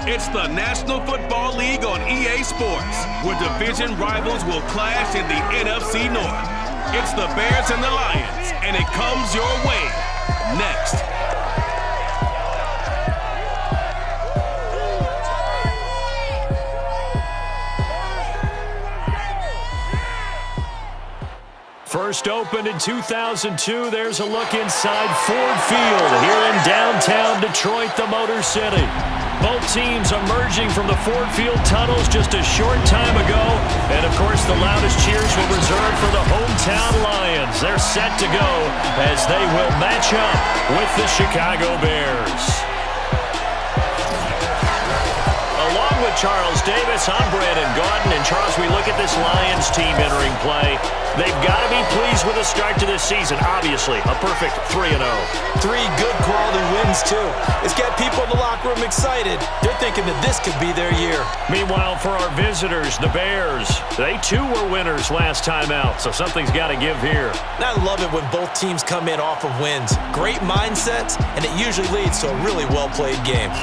It's the National Football League on EA Sports, where division rivals will clash in the NFC North. It's the Bears and the Lions, and it comes your way next. First opened in 2002, there's a look inside Ford Field here in downtown Detroit, the Motor City. Both teams emerging from the Ford Field tunnels just a short time ago. And, of course, the loudest cheers were reserved for the hometown Lions. They're set to go as they will match up with the Chicago Bears. Along with Charles Davis, I'm Brandon Gaudin. And, Charles, we look at this Lions team entering play. They've got to be pleased with the start to this season. Obviously, a perfect 3-0. 3 good quality wins, too. It's got people in the locker room excited. They're thinking that this could be their year. Meanwhile, for our visitors, the Bears, they too were winners last time out, so something's got to give here. And I love it when both teams come in off of wins. Great mindsets, and it usually leads to a really well-played game.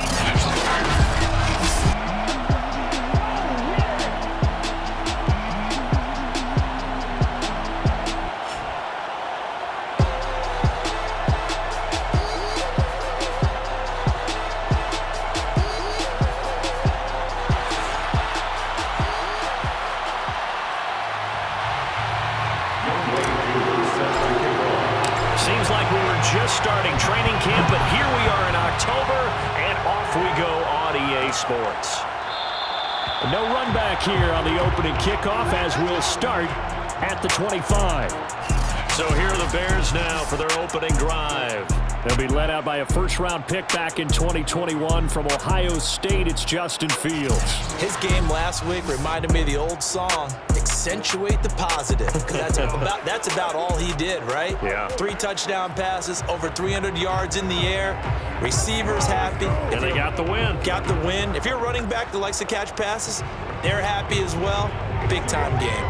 Seems like we were just starting training camp, but here we are in October, and off we go on EA Sports. No run back here on the opening kickoff as we'll start at the 25. So here are the Bears now for their opening drive. They'll be led out by a first-round pick back in 2021 from Ohio State. It's Justin Fields. His game last week reminded me of the old song, Accentuate the Positive, because that's about all he did, right? Yeah. 3 touchdown passes, over 300 yards in the air, receivers happy. And they got the win. Got the win. If you're a running back that likes to catch passes, they're happy as well. Big-time game.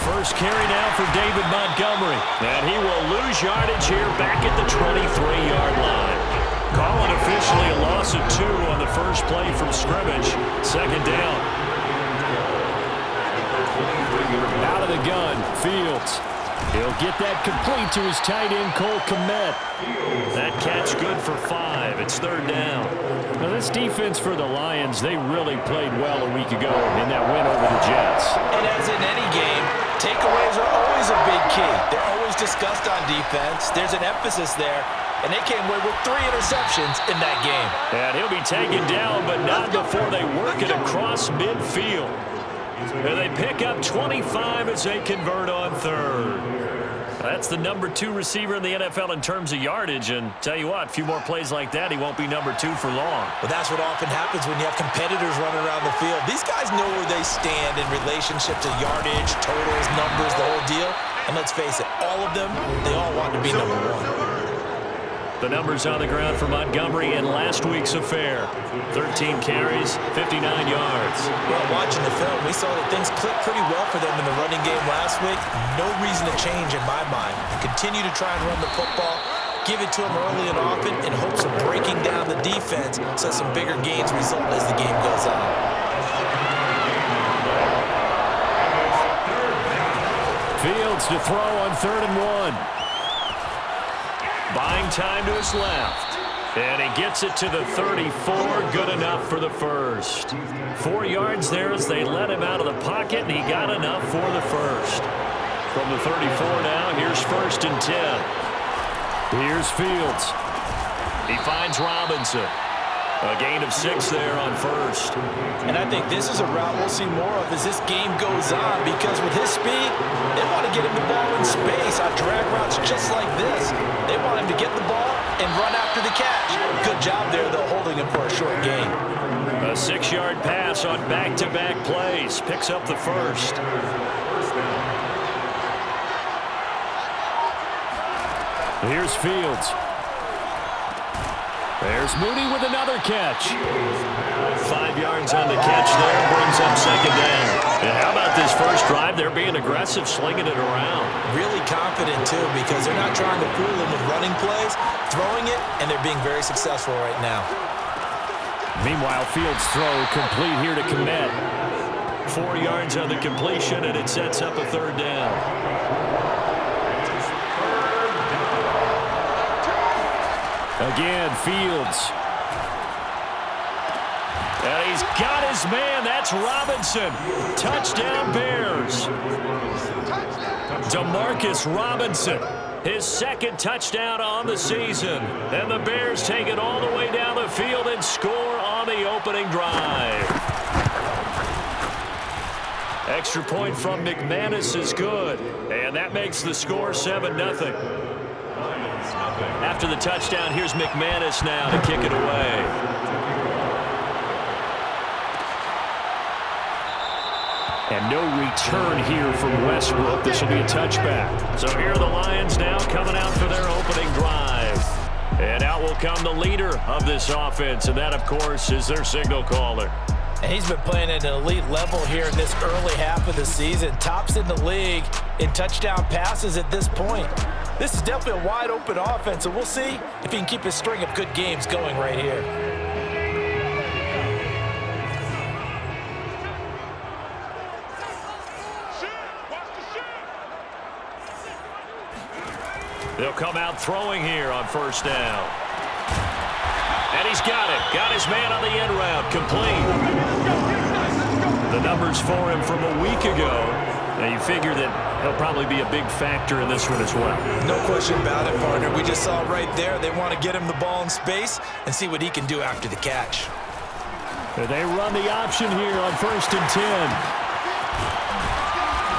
First carry now for David Montgomery. And he will lose yardage here back at the 23-yard line. Call it officially a loss of 2 on the first play from scrimmage. Second down. Out of the gun, Fields. He'll get that complete to his tight end, Cole Kmet. That catch good for 5. It's third down. Now this defense for the Lions, they really played well a week ago in that win over the Jets. And as in any game, takeaways are always a big key. They're always discussed on defense. There's an emphasis there. And they came away with 3 interceptions in that game. And he'll be taken down, but not before they work it across midfield. And they pick up 25 as they convert on third. That's the number 2 receiver in the NFL in terms of yardage. And tell you what, a few more plays like that, he won't be number 2 for long. Well, that's what often happens when you have competitors running around the field. These guys know where they stand in relationship to yardage, totals, numbers, the whole deal. And let's face it, all of them, they all want to be number 1. The numbers on the ground for Montgomery in last week's affair. 13 carries, 59 yards. Well, watching the film, we saw that things clicked pretty well for them in the running game last week. No reason to change in my mind. Continue to try and run the football, give it to them early and often in hopes of breaking down the defense so some bigger gains result as the game goes on. Fields to throw on 3rd and 1. Buying time to his left. And he gets it to the 34. Good enough for the first. 4 yards there as they let him out of the pocket, and he got enough for the first. From the 34 now, here's 1st and 10. Here's Fields. He finds Robinson. A gain of 6 there on 1st. And I think this is a route we'll see more of as this game goes on, because with his speed, they want to get him the ball in space on drag routes just like this. They want him to get the ball and run after the catch. Good job there, though, holding him for a short gain. A 6-yard pass on back-to-back plays. Picks up the first. Here's Fields. There's Mooney with another catch. 5 yards on the catch there, brings up second down. And how about this first drive? They're being aggressive, slinging it around. Really confident, too, because they're not trying to fool them with running plays, throwing it, and they're being very successful right now. Meanwhile, Fields' throw complete here to Kmet. 4 yards on the completion, and it sets up a third down. Again, Fields. And he's got his man. That's Robinson. Touchdown, Bears. DeMarcus Robinson. His second touchdown on the season. And the Bears take it all the way down the field and score on the opening drive. Extra point from McManus is good. And that makes the score 7-0. After the touchdown, here's McManus now to kick it away. And no return here from Westbrook. This will be a touchback. So here are the Lions now coming out for their opening drive. And out will come the leader of this offense, and that, of course, is their signal caller. And he's been playing at an elite level here in this early half of the season. Tops in the league in touchdown passes at this point. This is definitely a wide-open offense, and we'll see if he can keep his string of good games going right here. They'll come out throwing here on first down. And he's got it. Got his man on the end route. Complete. The numbers for him from a week ago. Now you figure that he'll probably be a big factor in this one as well. No question about it, partner. We just saw right there they want to get him the ball in space and see what he can do after the catch. And they run the option here on 1st and 10.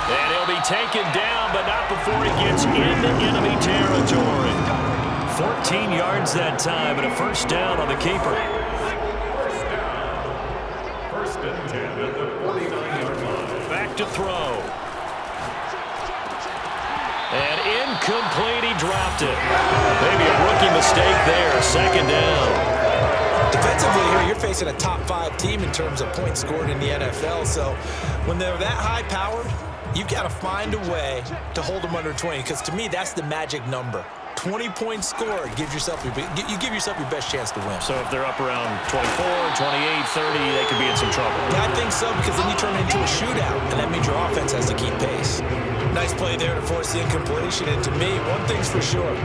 And he'll be taken down, but not before he gets into enemy territory. 14 yards that time, and a first down on the keeper. First and 10 at the 49-yard line. Back to throw. And incomplete, he dropped it. Maybe a rookie mistake there, second down. Defensively here, you're facing a top 5 team in terms of points scored in the NFL, so when they're that high-powered, you've got to find a way to hold them under 20, because to me, that's the magic number. 20 points scored, you give yourself your best chance to win. So if they're up around 24, 28, 30, they could be in some trouble. Yeah, I think so, because then you turn it into a shootout, and that means your offense has to keep pace. Nice play there to force the incompletion, and to me, one thing's for sure.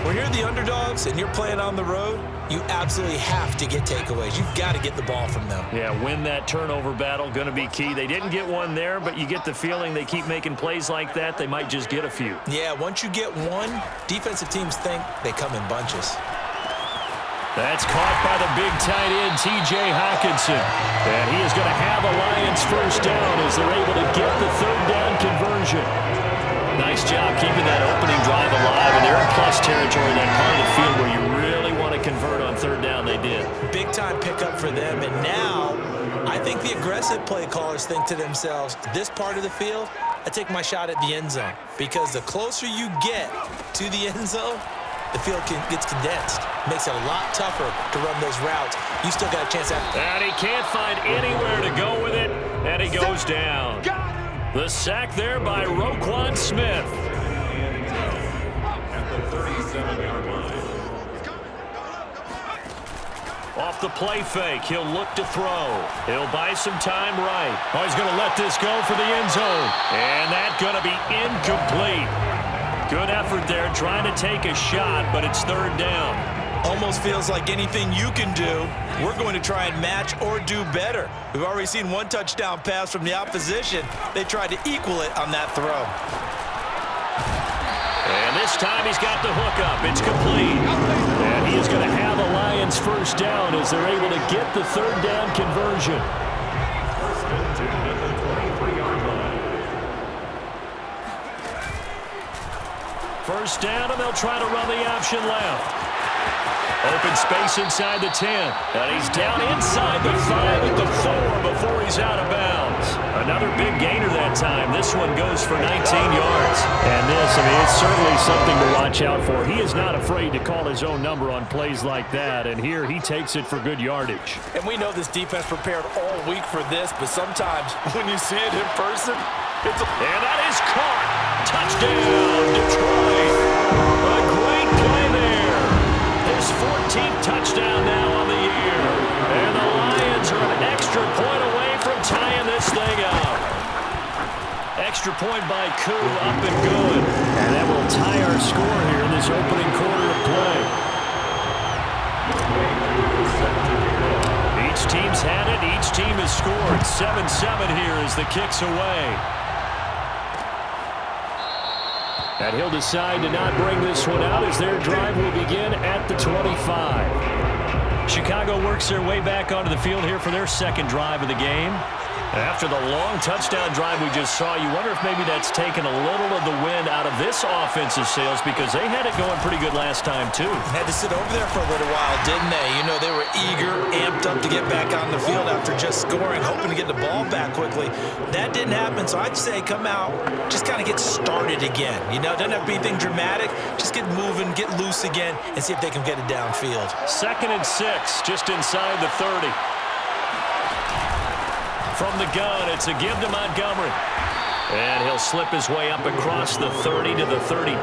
When you're the underdogs and you're playing on the road, you absolutely have to get takeaways. You've got to get the ball from them. Yeah, win that turnover battle, going to be key. They didn't get one there, but you get the feeling they keep making plays like that, they might just get a few. Yeah, once you get one, defensive teams think they come in bunches. That's caught by the big tight end, T.J. Hockenson. And he is going to have a Lions first down as they're able to get the third down conversion. Nice job keeping that opening drive alive, and they're in plus territory, that part of the field where you really want to convert on third down. They did. Big-time pickup for them, and now I think the aggressive play callers think to themselves, this part of the field, I take my shot at the end zone, because the closer you get to the end zone, the field gets condensed. Makes it a lot tougher to run those routes. You still got a chance at it. And he can't find anywhere to go with it, and he goes down. The sack there by Roquan Smith. At the 37-yard line. Off the play fake, he'll look to throw. He'll buy some time right. Oh, he's going to let this go for the end zone. And that's going to be incomplete. Good effort there, trying to take a shot, but it's third down. Almost feels like anything you can do, we're going to try and match or do better. We've already seen one touchdown pass from the opposition. They tried to equal it on that throw. And this time he's got the hook up. It's complete. And he is going to have a Lions first down as they're able to get the third down conversion. First and 10 at the 23-yard line. First down, and they'll try to run the option left. Open space inside the 10. And he's down inside the 5 at the 4 before he's out of bounds. Another big gainer that time. This one goes for 19 yards. And this, it's certainly something to watch out for. He is not afraid to call his own number on plays like that, and here he takes it for good yardage. And we know this defense prepared all week for this, but sometimes when you see it in person, and that is caught. Touchdown, Detroit. A great play there. His 14th touchdown now on the year. And the Lions are an extra point away from tying this thing up. Extra point by Koo, up and good. And that will tie our score here in this opening quarter of play. Each team's had it. Each team has scored. 7-7 here as the kick's away. And he'll decide to not bring this one out as their drive will begin at the 25. Chicago works their way back onto the field here for their second drive of the game. After the long touchdown drive we just saw, you wonder if maybe that's taken a little of the wind out of this offensive sails because they had it going pretty good last time, too. Had to sit over there for a little while, didn't they? You know, they were eager, amped up to get back on the field after just scoring, hoping to get the ball back quickly. That didn't happen, so I'd say come out, just kind of get started again. You know, doesn't have to be anything dramatic. Just get moving, get loose again, and see if they can get it downfield. 2nd and 6, just inside the 30. From the gun, it's a give to Montgomery. And he'll slip his way up across the 30 to the 32.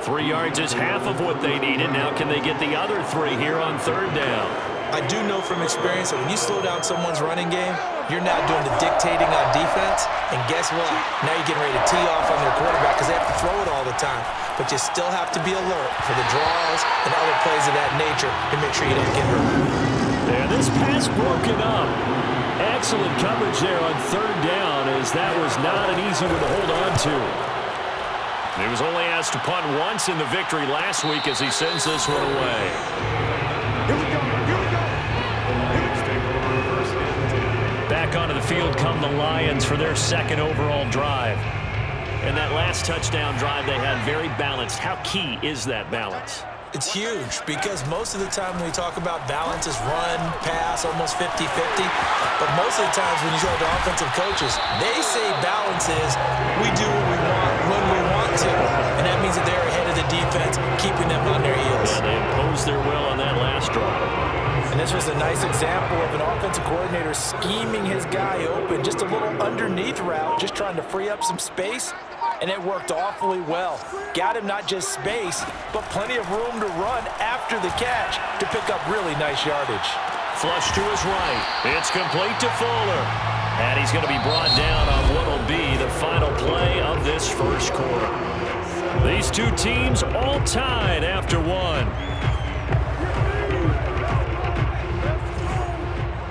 3 yards is half of what they needed. Now can they get the other 3 here on 3rd down? I do know from experience that when you slow down someone's running game, you're not doing the dictating on defense. And guess what? Now you're getting ready to tee off on their quarterback because they have to throw it all the time. But you still have to be alert for the draws and other plays of that nature to make sure you don't get hurt. And this pass broken up. Excellent coverage there on 3rd down as that was not an easy one to hold on to. He was only asked to punt once in the victory last week as he sends this one away. Here we go. Back onto the field come the Lions for their second overall drive. And that last touchdown drive they had very balanced. How key is that balance? It's huge because most of the time when we talk about balance is run, pass, almost 50-50. But most of the times when you go to offensive coaches, they say balance is we do what we want when we want to. And that means that they're ahead of the defense, keeping them on their heels. And they imposed their will on that last drive. And this was a nice example of an offensive coordinator scheming his guy open, just a little underneath route, just trying to free up some space. And it worked awfully well. Got him not just space, but plenty of room to run after the catch to pick up really nice yardage. Flush to his right. It's complete to Fuller. And he's going to be brought down on what will be the final play of this first quarter. These two teams all tied after one.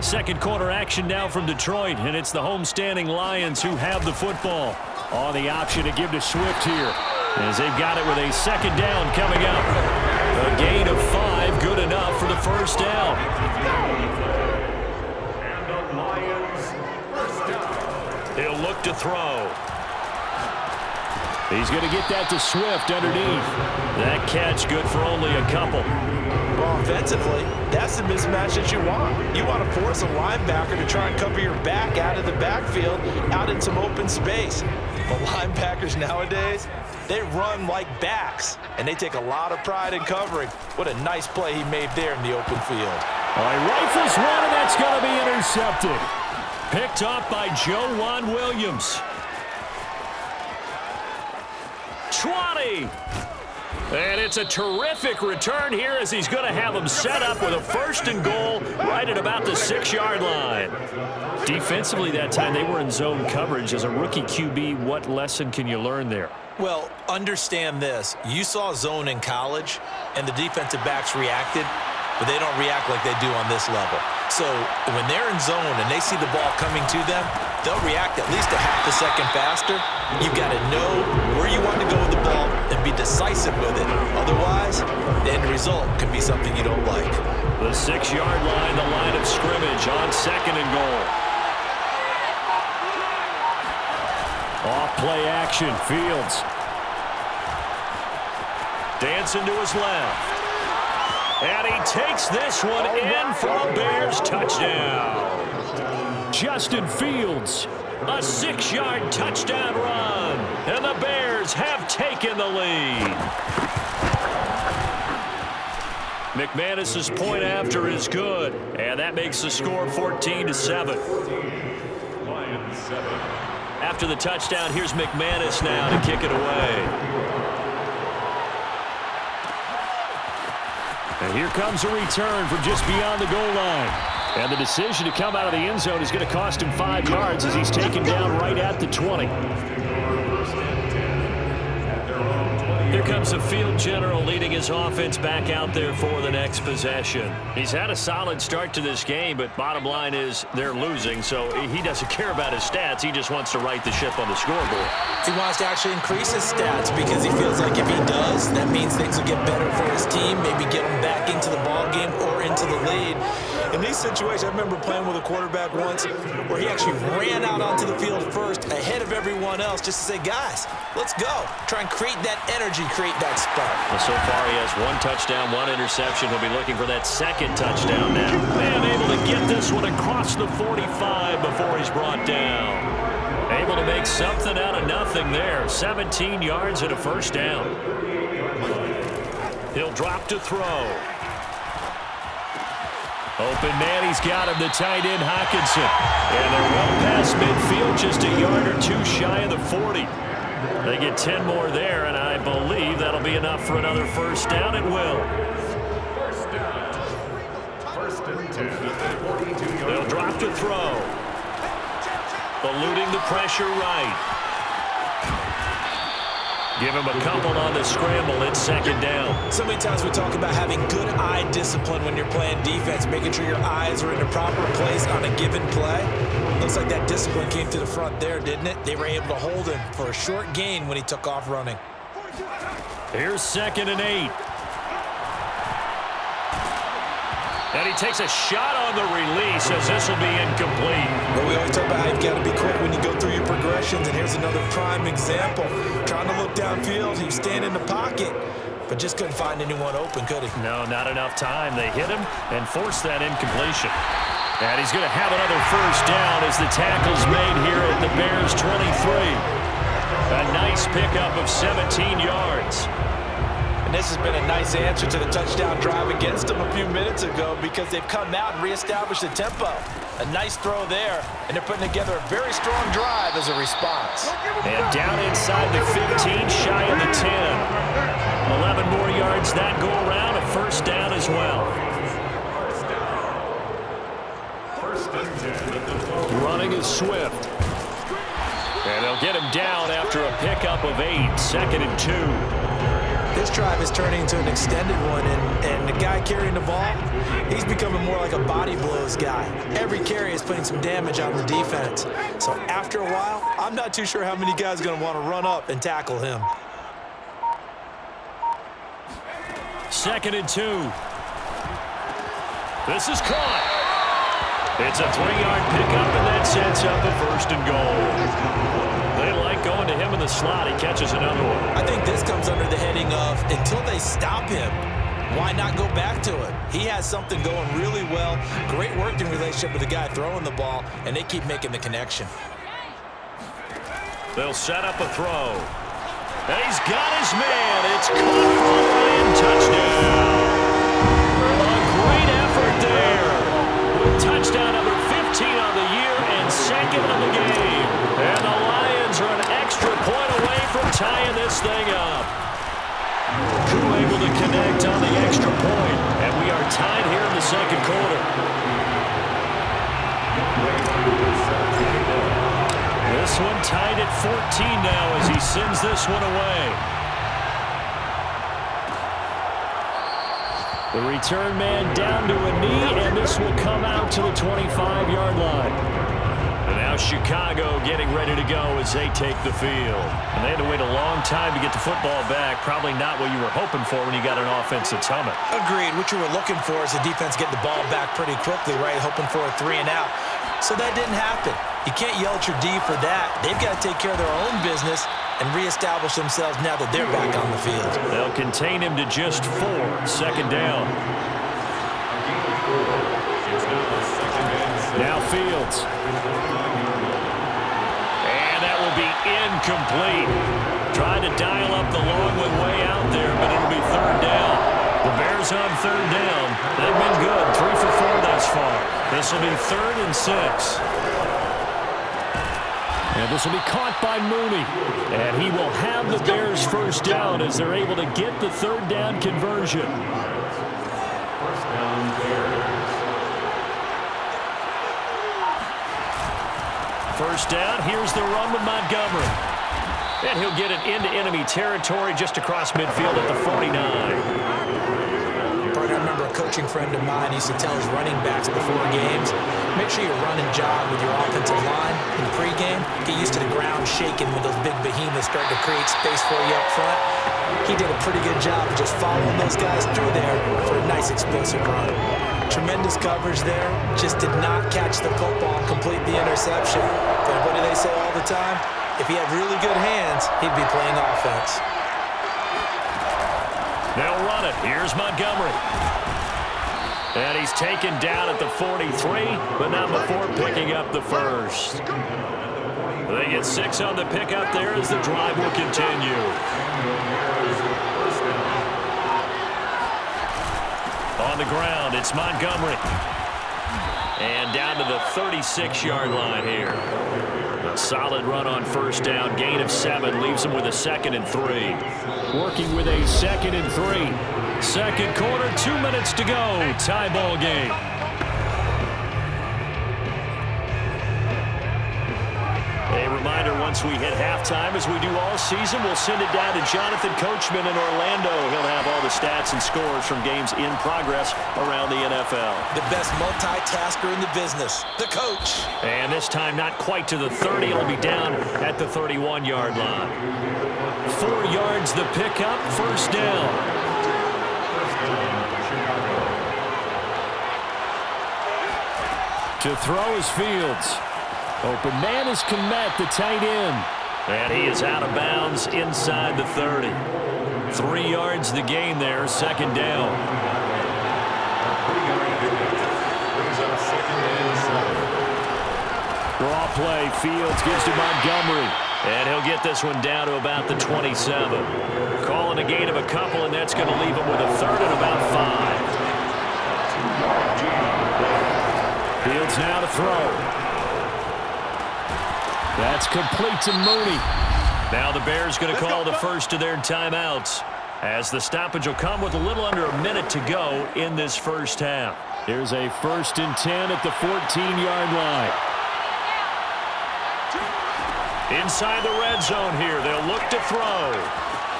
Second quarter action now from Detroit, and it's the homestanding Lions who have the football. On the option to give to Swift here, as they've got it with a 2nd down coming up. A gain of 5, good enough for the first down. And the Lions first down. He'll look to throw. He's going to get that to Swift underneath. That catch good for only a couple. Well, offensively, that's the mismatch that you want. You want to force a linebacker to try and cover your back out of the backfield, out in some open space. But linebackers nowadays, they run like backs, and they take a lot of pride in covering. What a nice play he made there in the open field. All right, rifles one, and that's going to be intercepted. Picked up by Joejuan Williams. 20. And it's a terrific return here as he's going to have him set up with a 1st and goal right at about the 6-yard line. Defensively that time, they were in zone coverage. As a rookie QB, what lesson can you learn there? Well, understand this. You saw zone in college, and the defensive backs reacted, but they don't react like they do on this level. So when they're in zone and they see the ball coming to them, they'll react at least a half a second faster. You've got to know where you want to go with the ball and be decisive with it. Otherwise, the end result can be something you don't like. The 6-yard line, the line of scrimmage on 2nd and goal. Off play action, Fields. Dancing to his left. And he takes this one in for a Bears touchdown. Justin Fields A 6-yard touchdown run. And the Bears have taken the lead. McManus's point after is good. And that makes the score 14-7. Lions 7. After the touchdown, here's McManus now to kick it away. And here comes a return from just beyond the goal line. And the decision to come out of the end zone is going to cost him 5 yards as he's taken down right at the 20. Here comes the field general leading his offense back out there for the next possession. He's had a solid start to this game, but bottom line is they're losing, so he doesn't care about his stats. He just wants to right the ship on the scoreboard. He wants to actually increase his stats because he feels like if he does, that means things will get better for his team, maybe get him back into the ball game or into the lead. In these situations, I remember playing with a quarterback once where he actually ran out onto the field first ahead of everyone else just to say, guys, let's go. Try and create that energy, create that spark. Well, so far he has 1 touchdown, 1 interception. He'll be looking for that second touchdown now. Man, able to get this one across the 45 before he's brought down. Able to make something out of nothing there. 17 yards and a first down. He'll drop to throw. Open man, he's got him, the tight end, Hockenson. And they're well past midfield, just a yard or 2 shy of the 40. They get 10 more there, and I believe that'll be enough for another first down. It will. First down. First and 10 at the 42-yard. They'll drop to throw. Eluding the pressure right. Give him a couple on the scramble. It's second down. So many times we talk about having good eye discipline when you're playing defense, making sure your eyes are in the proper place on a given play. Looks like that discipline came to the front there, didn't it? They were able to hold him for a short gain when he took off running. Here's 2nd and 8. And he takes a shot on the release as this will be incomplete. But we always talk about how you've got to be quick when you go through your progressions, and here's another prime example. Trying to look downfield, he was standing in the pocket, but just couldn't find anyone open, could he? No, not enough time. They hit him and forced that incompletion. And he's going to have another first down as the tackle's made here at the Bears' 23. A nice pickup of 17 yards. And this has been a nice answer to the touchdown drive against them a few minutes ago because they've come out and reestablished the tempo. A nice throw there, and they're putting together a very strong drive as a response. And down inside the 15, shy of the 10. 11 more yards that go around, a first down as well. First and 10 at the 12. Running is Swift. And they'll get him down after a pickup of 8, 2nd and 2. This drive is turning into an extended one, and the guy carrying the ball, he's becoming more like a body blows guy. Every carry is putting some damage on the defense. So after a while, I'm not too sure how many guys are going to want to run up and tackle him. 2nd and 2. This is caught. It's a 3-yard pickup, and that sets up a 1st and goal. They like going to him in the slot. He catches another one. I think this comes under the heading of until they stop him, why not go back to it? He has something going really well. Great working relationship with the guy throwing the ball, and they keep making the connection. They'll set up a throw. And he's got his man. It's caught for a Lion touchdown. A great effort there. With touchdown number 15 on the year and 2nd on the game. And the Lions are an extra point away from tying this thing up. Crew able to connect on the extra point. And we are tied here in the 2nd quarter. This one tied at 14 now as he sends this one away. The return man down to a knee, and this will come out to the 25-yard line. And now Chicago getting ready to go as they take the field. And they had to wait a long time to get the football back. Probably not what you were hoping for when you got an offense that's humming. Agreed. What you were looking for is the defense getting the ball back pretty quickly, right? Hoping for a 3 and out. So that didn't happen. You can't yell at your D for that. They've got to take care of their own business and reestablish themselves now that they're back on the field. They'll contain him to just 4, 2nd down. Now Fields. Incomplete. Trying to dial up the long way out there, but it'll be third down. The Bears on third down. They've been good, 3 for 4 thus far. This will be 3rd and 6. And this will be caught by Mooney. And he will have the Bears first down as they're able to get the third down conversion. First down, Bears. First down, here's the run with Montgomery. And he'll get it into enemy territory just across midfield at the 49. I remember a coaching friend of mine used to tell his running backs before games, make sure you run and jog with your offensive line in pregame. Get used to the ground shaking when those big behemoths start to create space for you up front. He did a pretty good job of just following those guys through there for a nice explosive run. Tremendous coverage there. Just did not catch the football and complete the interception. But what do they say all the time? If he had really good hands, he'd be playing offense. They'll run it. Here's Montgomery. And he's taken down at the 43, but not before picking up the first. They get 6 on the pickup there as the drive will continue. On the ground, it's Montgomery. And down to the 36-yard line here. A solid run on first down. Gain of 7 leaves him with a 2nd and 3. Working with a 2nd and 3. Second quarter, 2 minutes to go. Tie ball game. A reminder, once we hit halftime, as we do all season, we'll send it down to Jonathan Coachman in Orlando. He'll have all the stats and scores from games in progress around the NFL. The best multitasker in the business, the coach. And this time not quite to the 30. It'll be down at the 31-yard line. 4 yards the pickup, first down. To throw is Fields. Open man is Kmet, the tight end. And he is out of bounds inside the 30. 3 yards the gain there, second down. Draw play, Fields gives to Montgomery. And he'll get this one down to about the 27. Calling a gain of a couple, and that's going to leave him with a 3rd and about 5. Fields now to throw. That's complete to Mooney. Now the Bears going to call the first of their timeouts, as the stoppage will come with a little under a minute to go in this first half. Here's a 1st and 10 at the 14-yard line. Inside the red zone here, they'll look to throw.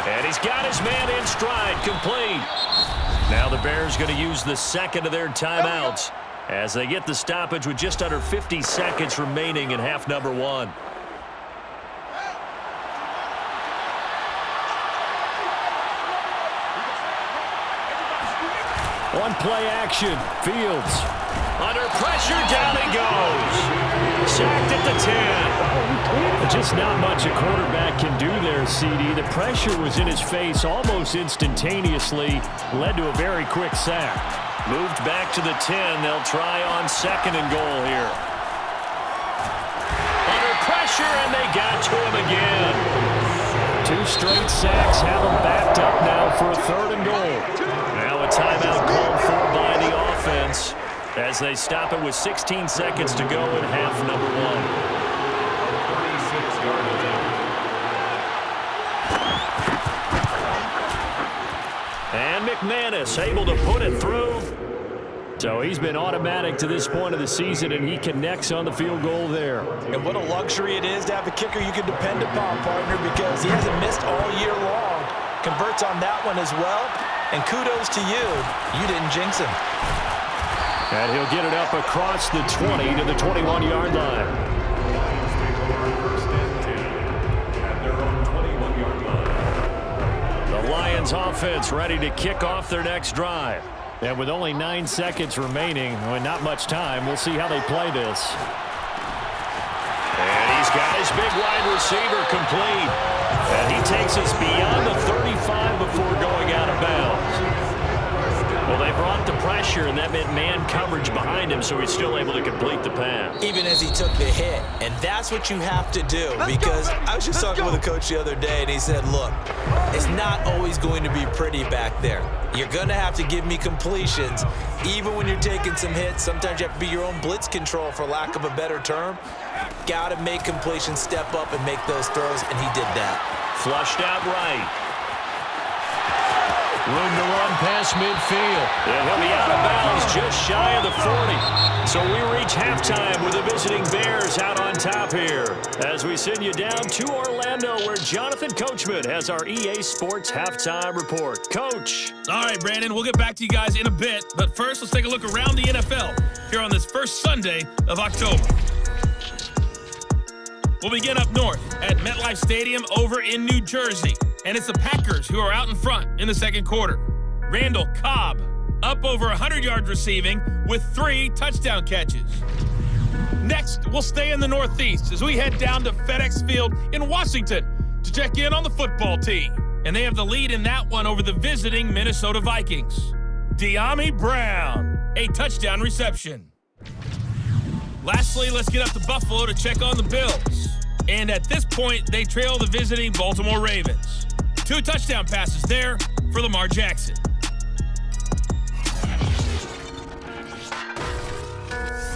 And he's got his man in stride, complete. Now the Bears going to use the 2nd of their timeouts as they get the stoppage with just under 50 seconds remaining in half number 1. One play action. Fields. Under pressure, down he goes. Sacked at the 10. Just not much a quarterback can do there, CD. The pressure was in his face almost instantaneously. Led to a very quick sack. Moved back to the 10. They'll try on 2nd and goal here. Under pressure, and they got to him again. 2 straight sacks have him backed up now for a 3rd and goal. Now a timeout called for by the offense as they stop it with 16 seconds to go in half number 1. And McManus able to put it through. So he's been automatic to this point of the season, and he connects on the field goal there. And what a luxury it is to have a kicker you can depend upon, partner, because he hasn't missed all year long. Converts on that one as well. And kudos to you. You didn't jinx him. And he'll get it up across the 20 to the 21-yard line. The Lions offense ready to kick off their next drive. And with only 9 seconds remaining, not much time, we'll see how they play this. And he's got his big wide receiver complete. And he takes us beyond the 35 before going out of bounds. Well, they brought the pressure pressure, and that meant man coverage behind him, so he's still able to complete the pass. Even as he took the hit, and that's what you have to do, because I was just talking with a coach the other day, and he said, look, it's not always going to be pretty back there. You're going to have to give me completions, even when you're taking some hits. Sometimes you have to be your own blitz control, for lack of a better term. Got to make completions, step up, and make those throws, and he did that. Flushed out right. Room to run past midfield. And he'll be out of bounds just shy of the 40. So we reach halftime with the visiting Bears out on top here, as we send you down to Orlando, where Jonathan Coachman has our EA Sports Halftime Report. Coach. All right, Brandon, we'll get back to you guys in a bit. But first, let's take a look around the NFL here on this first Sunday of October. We'll begin up north at MetLife Stadium over in New Jersey. And it's the Packers who are out in front in the second quarter. Randall Cobb up over 100 yards receiving with 3 touchdown catches. Next, we'll stay in the Northeast as we head down to FedEx Field in Washington to check in on the football team. And they have the lead in that one over the visiting Minnesota Vikings. De'Ami Brown, a touchdown reception. Lastly, let's get up to Buffalo to check on the Bills. And at this point, they trail the visiting Baltimore Ravens. 2 touchdown passes there for Lamar Jackson.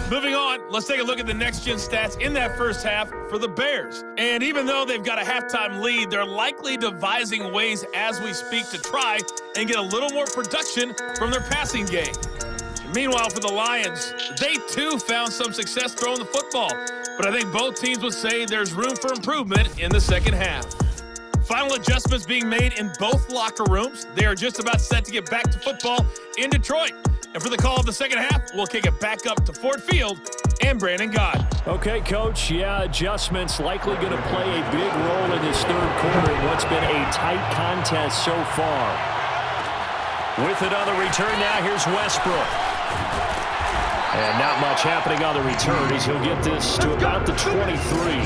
Moving on, let's take a look at the next-gen stats in that first half for the Bears. And even though they've got a halftime lead, they're likely devising ways as we speak to try and get a little more production from their passing game. Meanwhile, for the Lions, they too found some success throwing the football. But I think both teams would say there's room for improvement in the second half. Final adjustments being made in both locker rooms. They are just about set to get back to football in Detroit. And for the call of the second half, we'll kick it back up to Ford Field and Brandon Gott. Okay, Coach, adjustments likely going to play a big role in this third quarter in what's been a tight contest so far. With it on the return now, here's Westbrook. And not much happening on the return as he'll get this to about the 23.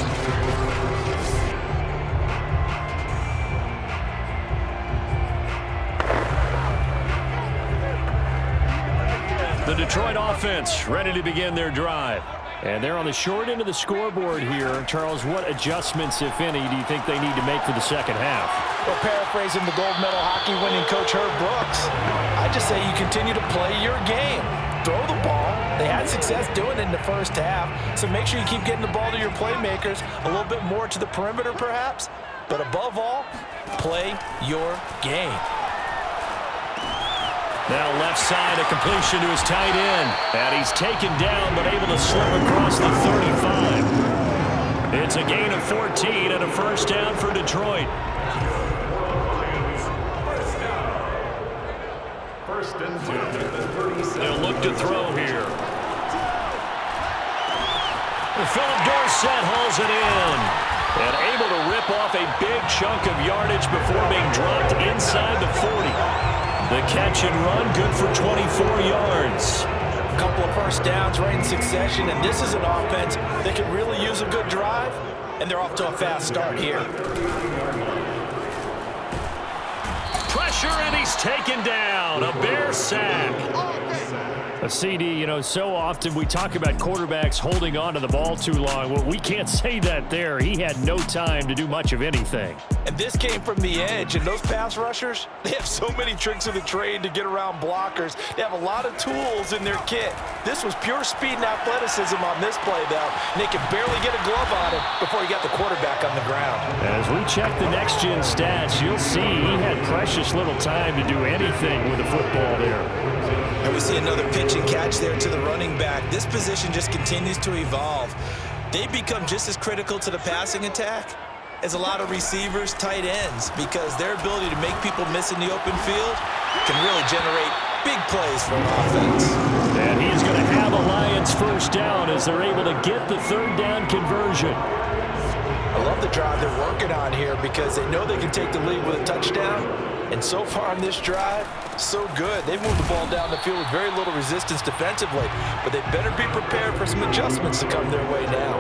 The Detroit offense ready to begin their drive. And they're on the short end of the scoreboard here. Charles, what adjustments, if any, do you think they need to make for the second half? Well, paraphrasing the gold medal hockey winning coach Herb Brooks, I just say you continue to play your game. Throw the ball. They had success doing it in the first half, so make sure you keep getting the ball to your playmakers, a little bit more to the perimeter perhaps, but above all, play your game. Now left side, a completion to his tight end. And he's taken down, but able to slip across the 35. It's a gain of 14 and a first down for Detroit. First and 10 at the 37. They'll look to throw here. Philip Dorsett hauls it in. And able to rip off a big chunk of yardage before being dropped inside the 40. The catch and run, good for 24 yards. A couple of first downs right in succession, and this is an offense that could really use a good drive, and they're off to a fast start here. Pressure, and he's taken down. A Bear sack. A CD, so often we talk about quarterbacks holding on to the ball too long. Well, we can't say that there. He had no time to do much of anything. And this came from the edge, and those pass rushers, they have so many tricks of the trade to get around blockers. They have a lot of tools in their kit. This was pure speed and athleticism on this play, though, and they could barely get a glove on him before he got the quarterback on the ground. As we check the next-gen stats, you'll see he had precious little time to do anything with the football there. And we see another pitch and catch there to the running back. This position just continues to evolve. They become just as critical to the passing attack as a lot of receivers, tight ends, because their ability to make people miss in the open field can really generate big plays for an offense. And he's going to have a Lions first down as they're able to get the third down conversion. I love the drive they're working on here because they know they can take the lead with a touchdown. And so far on this drive, so good. They've moved the ball down the field with very little resistance defensively, but they better be prepared for some adjustments to come their way now.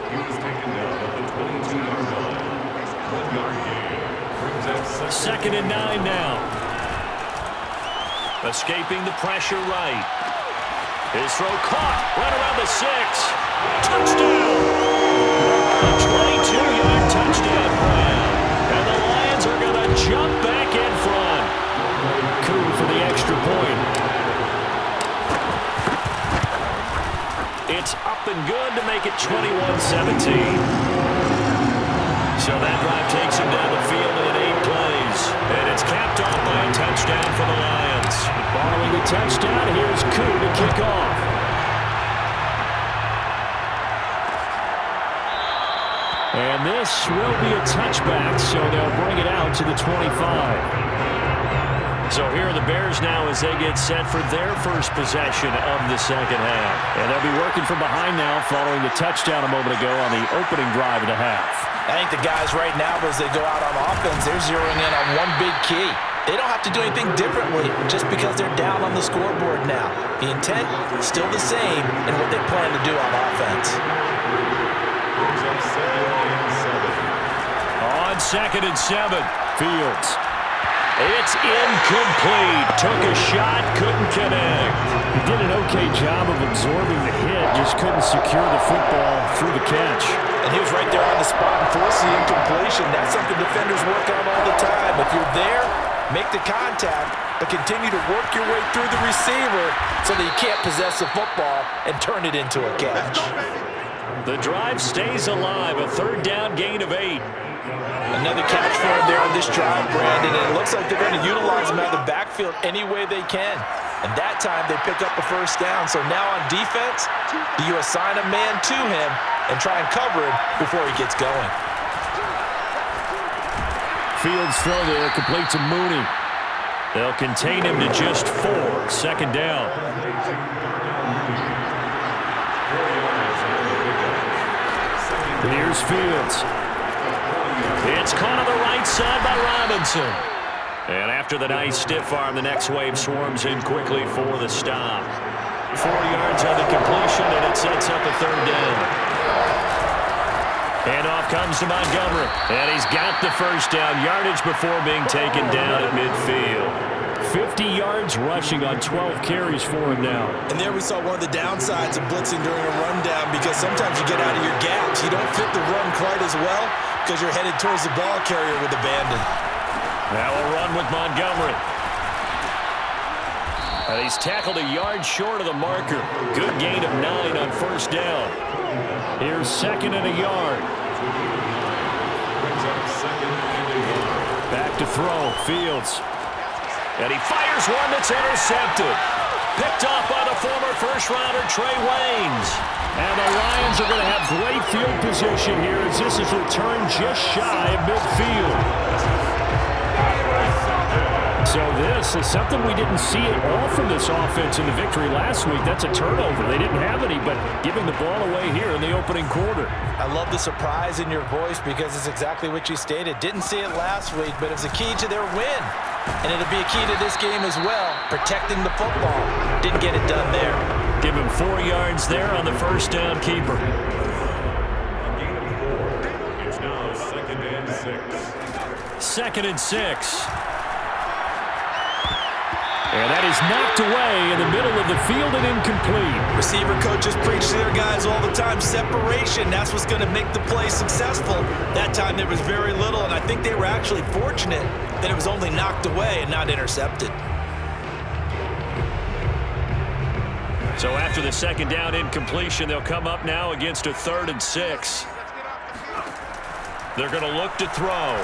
He was taken down at the 22-yard line. 1 yard gain. Brings up Second and 9 now. Escaping the pressure right. His throw caught right around the 6. Touchdown! A 22-yard touchdown grab. And the Lions are going to jump back in front. Coup for the extra point. It's up and good to make it 21-17. So that drive takes him down the field in 8 plays. And it's capped off by a touchdown for the Lions. Following the touchdown, here's Coup to kick off. And this will be a touchback, so they'll bring it out to the 25. So here are the Bears now as they get set for their first possession of the second half. And they'll be working from behind now following the touchdown a moment ago on the opening drive of the half. I think the guys right now, as they go out on offense, they're zeroing in on one big key. They don't have to do anything differently just because they're down on the scoreboard now. The intent is still the same in what they plan to do on offense. On 2nd and 7, Fields. It's incomplete. Took a shot, couldn't connect. He did an okay job of absorbing the hit, just couldn't secure the football through the catch. And he was right there on the spot and forcing the incompletion. That's something defenders work on all the time. If you're there, make the contact, but continue to work your way through the receiver so that you can't possess the football and turn it into a catch. The drive stays alive. A 3rd down gain of 8. Another catch for him there on this drive, Brandon, and it looks like they're going to utilize him out of the backfield any way they can. And that time they pick up the 1st down. So now on defense, do you assign a man to him and try and cover him before he gets going? Fields throw there, complete to Mooney. They'll contain him to just 4. 2nd down. Here's Fields. It's caught on the right side by Robinson. And after the nice stiff arm, the next wave swarms in quickly for the stop. 4 yards on the completion, and it sets up a 3rd down. Handoff comes to Montgomery. And he's got the 1st down yardage before being taken down at midfield. 50 yards rushing on 12 carries for him now. And there we saw one of the downsides of blitzing during a rundown, because sometimes you get out of your gaps. You don't fit the run quite as well because you're headed towards the ball carrier with abandon. Now a run with Montgomery. And he's tackled a yard short of the marker. Good gain of 9 on 1st down. Here's 2nd and a yard. Back to throw, Fields. And he fires one that's intercepted. Picked off by the former first-rounder Trey Waynes. And the Lions are going to have great field position here as this is returned just shy of midfield. So this is something we didn't see at all from this offense in the victory last week. That's a turnover. They didn't have any, but giving the ball away here in the opening quarter. I love the surprise in your voice because it's exactly what you stated. Didn't see it last week, but it's a key to their win. And it'll be a key to this game as well, protecting the football. Didn't get it done there. Give him 4 yards there on the 1st down keeper. It's now 2nd and 6. 2nd and 6. And that is knocked away in the middle of the field and incomplete. Receiver coaches preach to their guys all the time. Separation, that's what's going to make the play successful. That time there was very little, and I think they were actually fortunate that it was only knocked away and not intercepted. So after the 2nd down incompletion, they'll come up now against a 3rd and 6. They're going to look to throw.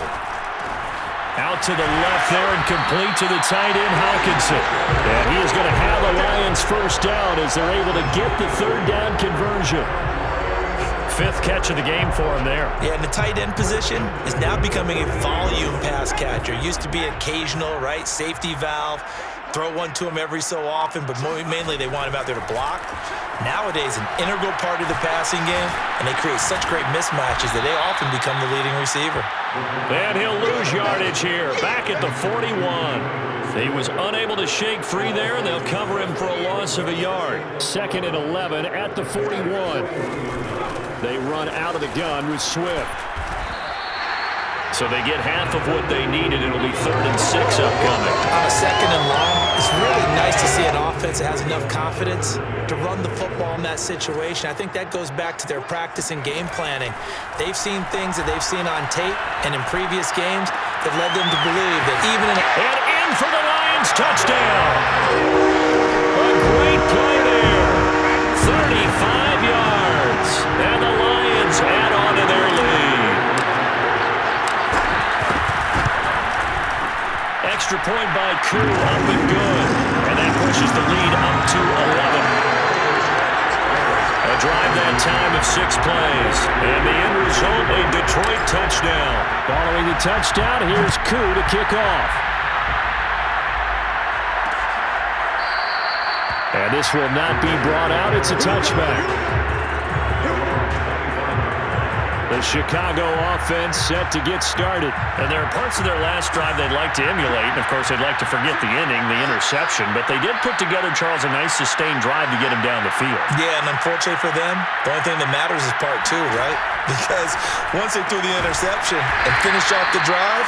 Out to the left there and complete to the tight end, Hawkinson. And he is going to have the Lions 1st down as they're able to get the 3rd down conversion. 5th catch of the game for him there. Yeah, and the tight end position is now becoming a volume pass catcher. It used to be occasional, right? Safety valve. Throw one to him every so often, but mainly they want him out there to block. Nowadays, an integral part of the passing game, and they create such great mismatches that they often become the leading receiver. And he'll lose yardage here, back at the 41. He was unable to shake free there, and they'll cover him for a loss of a yard. 2nd and 11 at the 41. They run out of the gun with Swift. So they get half of what they needed. It'll be 3rd and 6 upcoming. On a 2nd and long, it's really nice to see an offense that has enough confidence to run the football in that situation. I think that goes back to their practice and game planning. They've seen things that they've seen on tape and in previous games that led them to believe that even in And in for the Lions, touchdown. A great play there. 35 yards. And the Lions add on to their lead. Extra point by Koo, up and good. And that pushes the lead up to 11. A drive that time of 6 plays. And the end result, a Detroit touchdown. Following the touchdown, here's Koo to kick off. And this will not be brought out. It's a touchback. The Chicago offense set to get started. And there are parts of their last drive they'd like to emulate. And, of course, they'd like to forget the inning, the interception. But they did put together, Charles, a nice sustained drive to get him down the field. Yeah, and unfortunately for them, the only thing that matters is part 2, right? Because once they threw the interception and finished off the drive,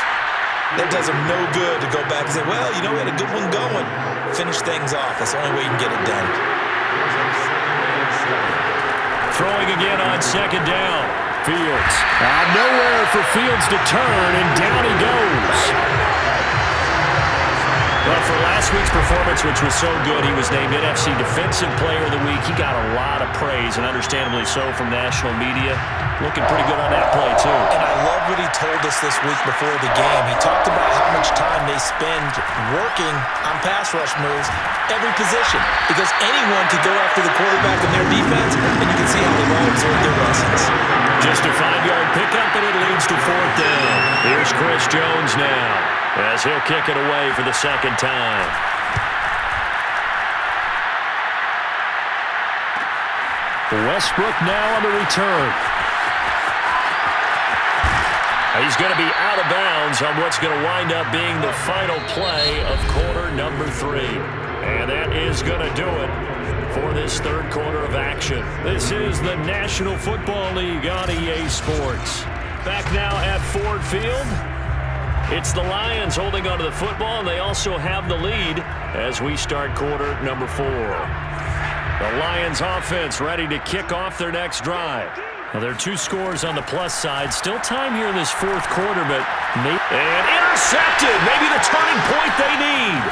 that does them no good to go back and say, well, you know, we had a good one going. Finish things off. That's the only way you can get it done. Throwing again on 2nd down. Fields. Nowhere for Fields to turn, and down he goes. Well, for last week's performance, which was so good, he was named NFC Defensive Player of the Week. He got a lot of praise, and understandably so, from national media. Looking pretty good on that play, too. And I love what he told us this week before the game. He talked about how much time they spend working on pass rush moves, every position, because anyone could go after the quarterback in their defense, and you can see how they've all absorbed their lessons. Just a 5-yard pickup, and it leads to 4th down. Here's Chris Jones now, as he'll kick it away for the 2nd time. Westbrook now on the return. He's going to be out of bounds on what's going to wind up being the final play of quarter number 3. And that is going to do it for this 3rd quarter of action. This is the National Football League on EA Sports. Back now at Ford Field. It's the Lions holding onto the football, and they also have the lead as we start quarter number 4. The Lions offense ready to kick off their next drive. Now, there are 2 scores on the plus side. Still time here in this 4th quarter, but and intercepted. Maybe the turning point they need.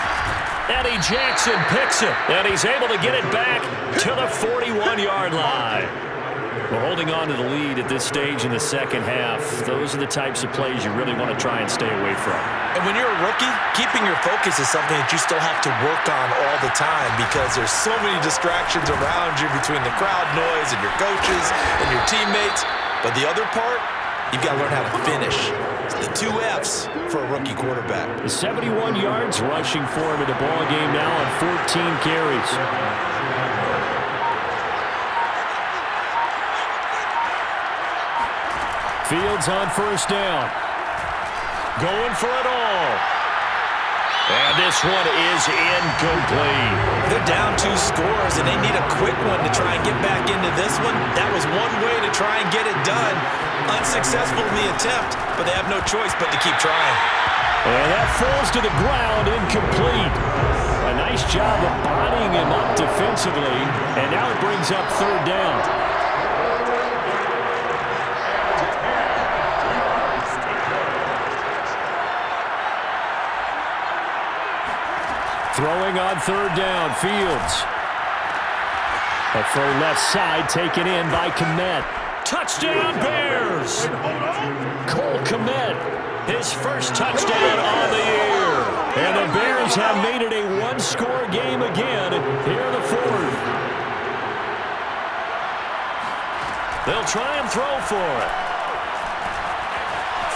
Eddie Jackson picks it, and he's able to get it back to the 41-yard line. We're holding on to the lead at this stage in the 2nd half. Those are the types of plays you really want to try and stay away from. And when you're a rookie, keeping your focus is something that you still have to work on all the time because there's so many distractions around you between the crowd noise and your coaches and your teammates. But the other part, you've got to learn how to finish. It's the 2 F's for a rookie quarterback. 71 yards rushing for him in the ball game now on 14 carries. Fields on 1st down. Going for it all. And this one is incomplete. They're down 2 scores, and they need a quick one to try and get back into this one. That was one way to try and get it done. Unsuccessful in the attempt, but they have no choice but to keep trying. And that falls to the ground, incomplete. A nice job of bodying him up defensively, and now it brings up 3rd down. Throwing on 3rd down, Fields. A throw left side taken in by Kmet. Touchdown, Bears! Cole Kmet, his first touchdown on the year. And the Bears have made it a 1-score game again here in the 4th. They'll try and throw for it.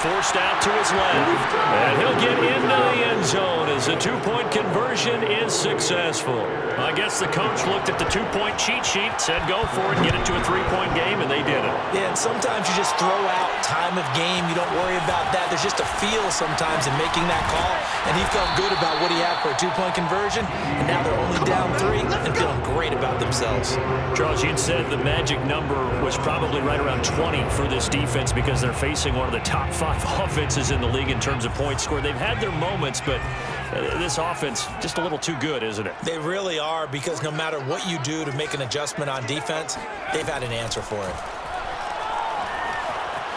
Forced out to his left. And he'll get into the end zone as the 2-point conversion is successful. I guess the coach looked at the 2-point cheat sheet, said go for it, get it to a 3-point game, and they did it. Yeah, and sometimes you just throw out time of game. You don't worry about that. There's just a feel sometimes in making that call, and he felt good about what he had for a 2-point conversion, and now they're only down 3 and feeling great about themselves. Charles, you said the magic number was probably right around 20 for this defense because they're facing one of the top 5 top 5 offenses in the league in terms of points scored. They've had their moments, but this offense just a little too good, isn't it? They really are, because no matter what you do to make an adjustment on defense, they've had an answer for it.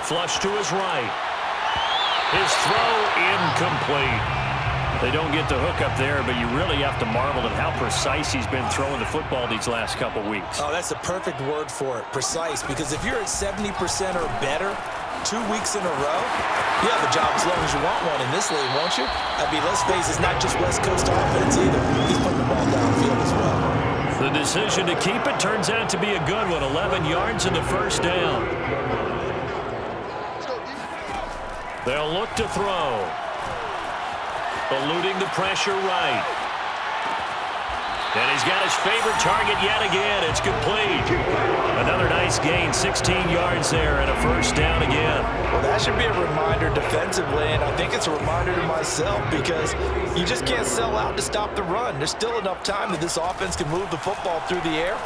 Flush to his right. His throw incomplete. They don't get the hook up there, but you really have to marvel at how precise he's been throwing the football these last couple weeks. Oh, that's the perfect word for it, precise, because if you're at 70% or better 2 weeks in a row, you have a job as long as you want one in this league, won't you? I mean, let's face it, it's not just West Coast offense either. He's putting the ball downfield as well. The decision to keep it turns out to be a good one. 11 yards in the first down. They'll look to throw. Eluding the pressure right. And he's got his favorite target yet again. It's complete. Another nice gain, 16 yards there and a first down again. Well, that should be a reminder defensively, and I think it's a reminder to myself, because you just can't sell out to stop the run. There's still enough time that this offense can move the football through the air,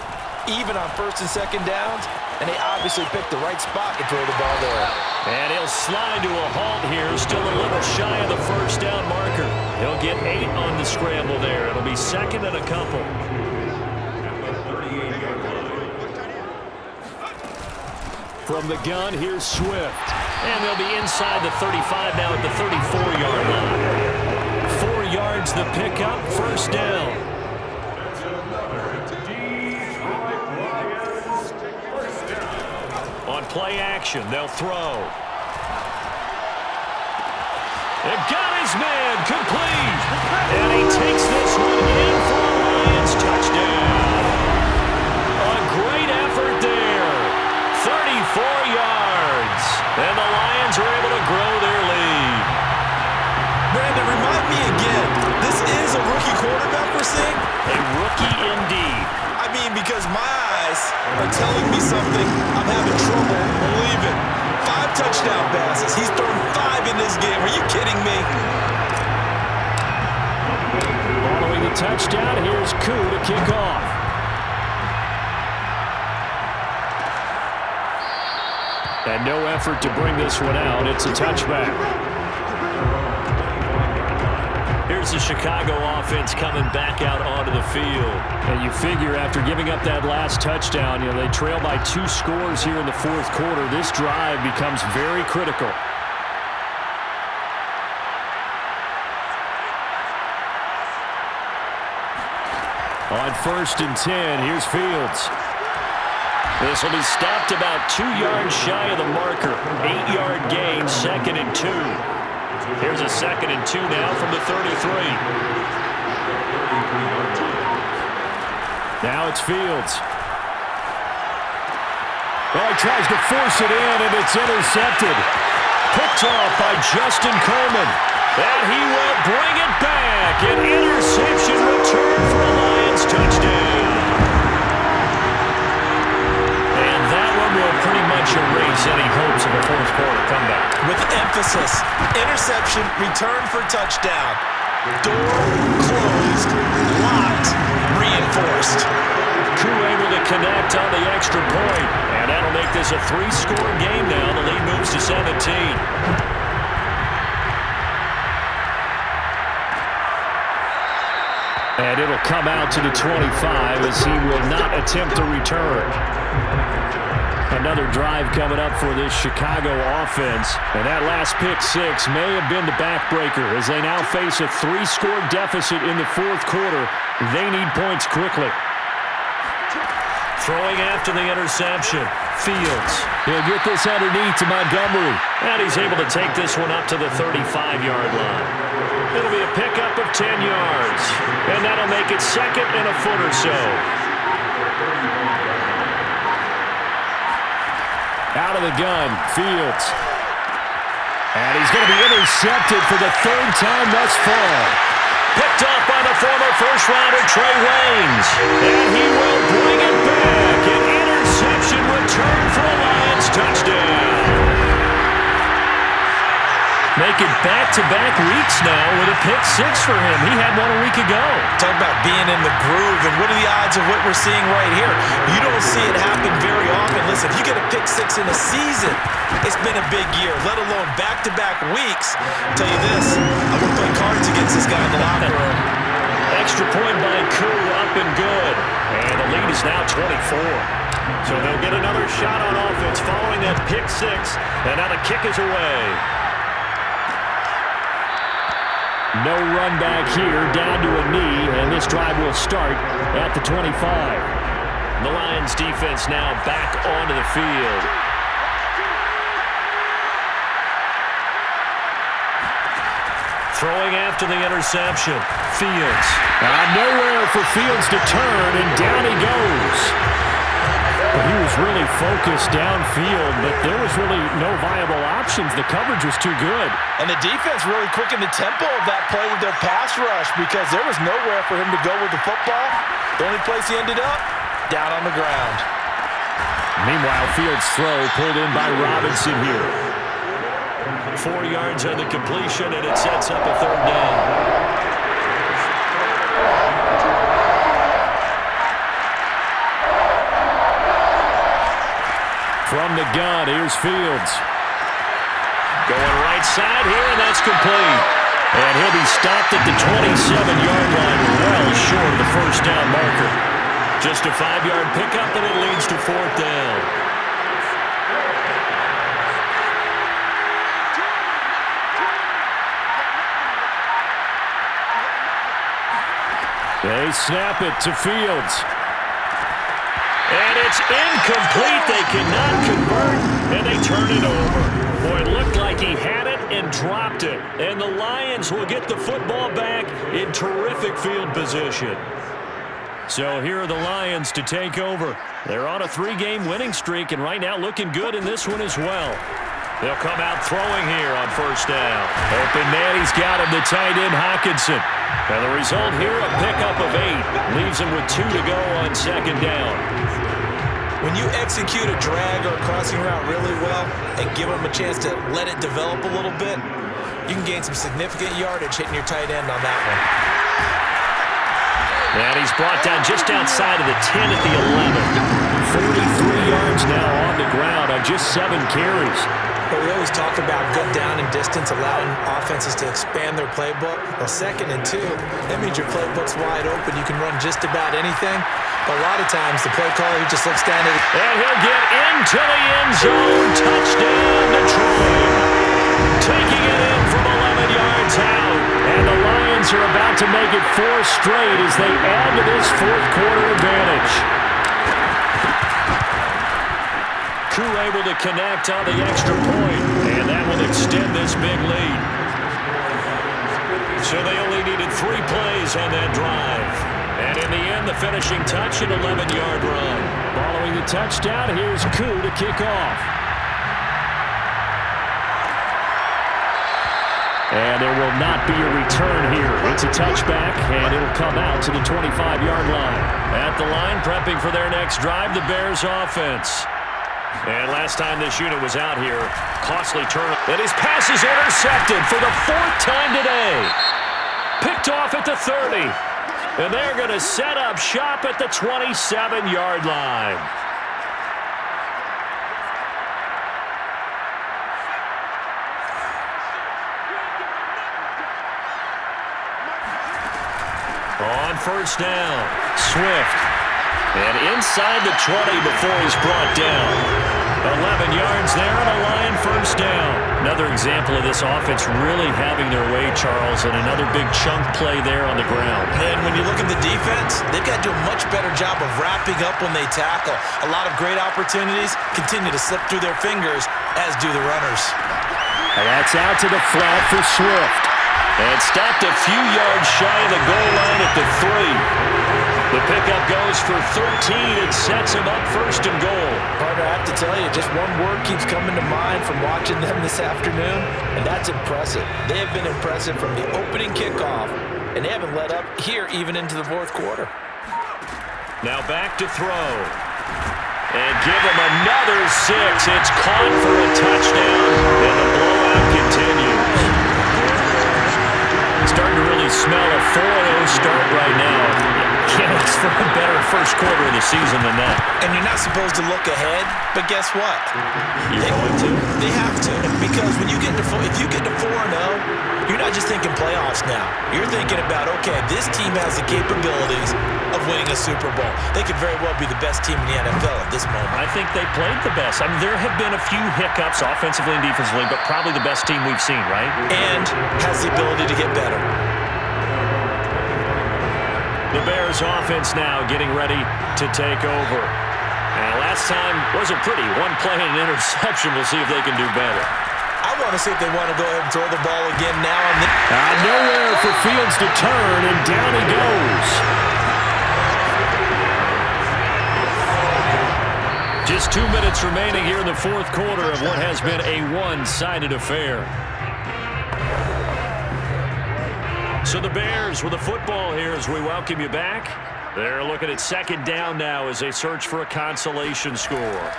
even on first and second downs, and they obviously picked the right spot to throw the ball there. And he'll slide to a halt here, still a little shy of the first down marker. He'll get 8 on the scramble there. It'll be second and a couple. From the gun, here's Swift. And they'll be inside the 35 now at the 34-yard line. 4 yards the pickup, first down. On play action, they'll throw. They've got his man, complete. And he takes this one in for a Lions touchdown. A great effort there. 34 yards. And the Lions are able to grow their lead. Brandon, remind me again, this is a rookie quarterback we're seeing? A rookie indeed. I mean, because my eyes are telling me something I'm having trouble believing. 5 touchdown passes. He's thrown 5 in this game. Are you kidding me? Following the touchdown, here's Koo to kick off. And no effort to bring this one out. It's a touchback. Here's the Chicago offense coming back out onto the field. And you figure after giving up that last touchdown, they trail by 2 scores here in the fourth quarter. This drive becomes very critical. On first and 10, here's Fields. This will be stopped about 2 yards shy of the marker. 8-yard gain, second and 2. Here's a second and 2 now from the 33. Now it's Fields. Well, he tries to force it in, and it's intercepted. Picked off by Justin Coleman. And he will bring it back. An interception return for a Lions touchdown. And that one will pretty much erase any hopes of a fourth quarter comeback. With emphasis, interception, return for touchdown. Door closed, locked, reinforced. Koo able to connect on the extra point. And that'll make this a 3-score game now. The lead moves to 17. And it'll come out to the 25 as he will not attempt to return. Another drive coming up for this Chicago offense. And that last pick-6 may have been the backbreaker as they now face a 3-score deficit in the fourth quarter. They need points quickly. Throwing after the interception. Fields. He'll get this underneath to Montgomery. And he's able to take this one up to the 35-yard line. It'll be a pickup of 10 yards. And that'll make it second and a foot or so. Out of the gun, Fields. And he's going to be intercepted for the 3rd time thus far. Picked off by the former first-rounder Trey Waynes. And he will bring it back. An interception return for a Lions touchdown. Making back-to-back weeks now with a pick six for him. He had one a week ago. Talk about being in the groove, and what are the odds of what we're seeing right here? You don't see it happen very often. Listen, if you get a pick six in a season, it's been a big year, let alone back-to-back weeks. I'll tell you this, I want to play cards against this guy in the locker room. Extra point by Koo, up and good. And the lead is now 24. So they'll get another shot on offense following that pick six, and now the kick is away. No run back here, down to a knee, and this drive will start at the 25. The Lions defense now back onto the field. Throwing after the interception. Fields. Nowhere for Fields to turn, and down he goes. He was really focused downfield, but there was really no viable options. The coverage was too good. And the defense really quickened the tempo of that play with their pass rush because there was nowhere for him to go with the football. The only place he ended up, down on the ground. Meanwhile, Fields' throw pulled in by Robinson here. 4 yards on the completion, and it sets up a third down. From the gun, here's Fields. Going right side here, and that's complete. And he'll be stopped at the 27-yard line, well short of the first down marker. Just a 5-yard pickup, and it leads to fourth down. They snap it to Fields. And it's incomplete. They cannot convert, and they turn it over. Boy, it looked like he had it and dropped it. And the Lions will get the football back in terrific field position. So here are the Lions to take over. They're on a 3-game winning streak, and right now looking good in this one as well. They'll come out throwing here on first down. Open man, he's got him, the tight end Hockenson. And the result here, a pickup of 8. Leaves him with 2 to go on second down. When you execute a drag or a crossing route really well and give them a chance to let it develop a little bit, you can gain some significant yardage hitting your tight end on that one. And he's brought down just outside of the 10 at the 11. 43 yards now on the ground on just 7 carries. But we always talk about good down and distance, allowing offenses to expand their playbook. Well, 2nd and 2, that means your playbook's wide open. You can run just about anything. But a lot of times, the play caller, he just looks down at it. And he'll get into the end zone. Touchdown, Detroit. Taking it in from 11 yards out. And the Lions are about to make it 4 straight as they add to this fourth-quarter advantage. Koo able to connect on the extra point, and that will extend this big lead. So they only needed 3 plays on that drive. And in the end, the finishing touch, an 11-yard run. Following the touchdown, here's Koo to kick off. And there will not be a return here. It's a touchback, and it'll come out to the 25-yard line. At the line, prepping for their next drive, the Bears offense. And last time this unit was out here, costly turn. And his pass is intercepted for the 4th time today. Picked off at the 30. And they're going to set up shop at the 27-yard line. On first down, Swift. And inside the 20 before he's brought down. 11 yards there and a Lion first down. Another example of this offense really having their way, Charles, and another big chunk play there on the ground. And when you look at the defense, they've got to do a much better job of wrapping up when they tackle. A lot of great opportunities continue to slip through their fingers, as do the runners. And that's out to the flat for Swift. And stopped a few yards shy of the goal line at the 3. The pickup goes for 13 and sets him up first and goal. Partner, I have to tell you, just one word keeps coming to mind from watching them this afternoon, and that's impressive. They have been impressive from the opening kickoff, and they haven't let up here even into the fourth quarter. Now back to throw. And give him another 6. It's caught for a touchdown, and the blowout continues. smell a 4-0 start right now. Can't ask for a better first quarter of the season than that. And you're not supposed to look ahead, but guess what? You're going to? They have to, because when you get to if you get to 4-0, you're not just thinking playoffs now. You're thinking about, okay, this team has the capabilities of winning a Super Bowl. They could very well be the best team in the NFL at this moment. I think they played the best. I mean, there have been a few hiccups offensively and defensively, but probably the best team we've seen, right? And has the ability to get better. The Bears offense now getting ready to take over. And last time wasn't pretty. One play and an interception. We'll see if they can do better. I want to see if they want to go ahead and throw the ball again now. Nowhere for Fields to turn, and down he goes. Just 2 minutes remaining here in the fourth quarter of what has been a one-sided affair. So the Bears with the football here as we welcome you back. They're looking at second down now as they search for a consolation score.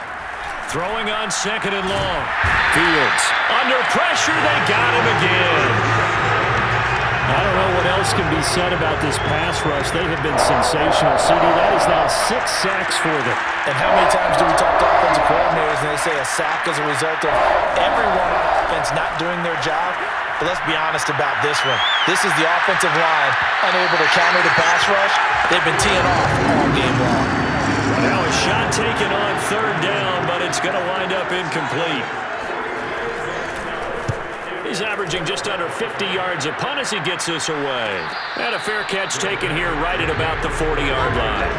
Throwing on second and long. Fields under pressure. They got him again. I don't know what else can be said about this pass rush. They have been sensational. CD, that is now 6 sacks for them. And how many times do we talk to offensive coordinators and they say a sack is a result of everyone on offense not doing their job? But let's be honest about this one. This is the offensive line unable to counter the pass rush. They've been teeing off all game long. Now a shot taken on third down, but it's going to wind up incomplete. He's averaging just under 50 yards a punt as he gets this away. And a fair catch taken here right at about the 40-yard line.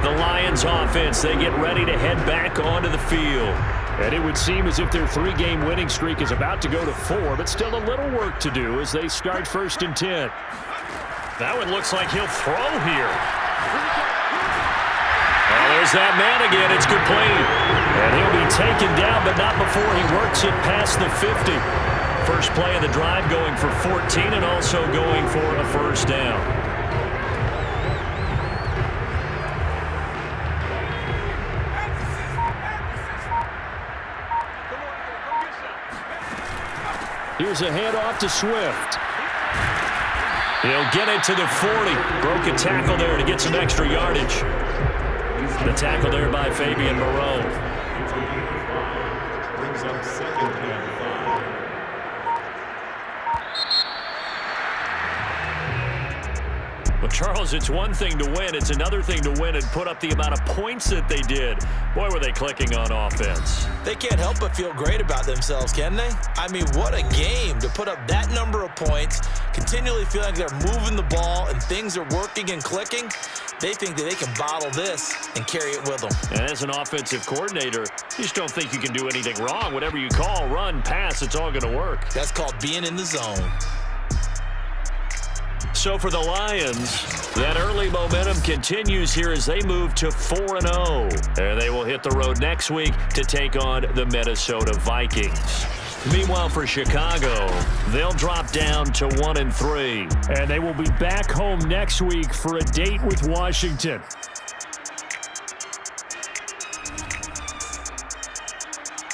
The Lions offense, they get ready to head back onto the field. And it would seem as if their 3-game winning streak is about to go to 4, but still a little work to do as they start 1st and 10. That one looks like he'll throw here. Well, there's that man again. It's complete. And he'll be taken down, but not before he works it past the 50. First play of the drive going for 14 and also going for a first down. Here's a handoff to Swift. He'll get it to the 40. Broke a tackle there to get some extra yardage. The tackle there by Fabian Moreau. Brings up second and 5. Well, Charles, it's one thing to win. It's another thing to win and put up the amount of points that they did. Boy, were they clicking on offense. They can't help but feel great about themselves, can they? I mean, what a game to put up that number of points, continually feel like they're moving the ball and things are working and clicking. They think that they can bottle this and carry it with them. And as an offensive coordinator, you just don't think you can do anything wrong. Whatever you call, run, pass, it's all going to work. That's called being in the zone. So for the Lions, that early momentum continues here as they move to 4-0. And they will hit the road next week to take on the Minnesota Vikings. Meanwhile, for Chicago, they'll drop down to 1-3. And they will be back home next week for a date with Washington.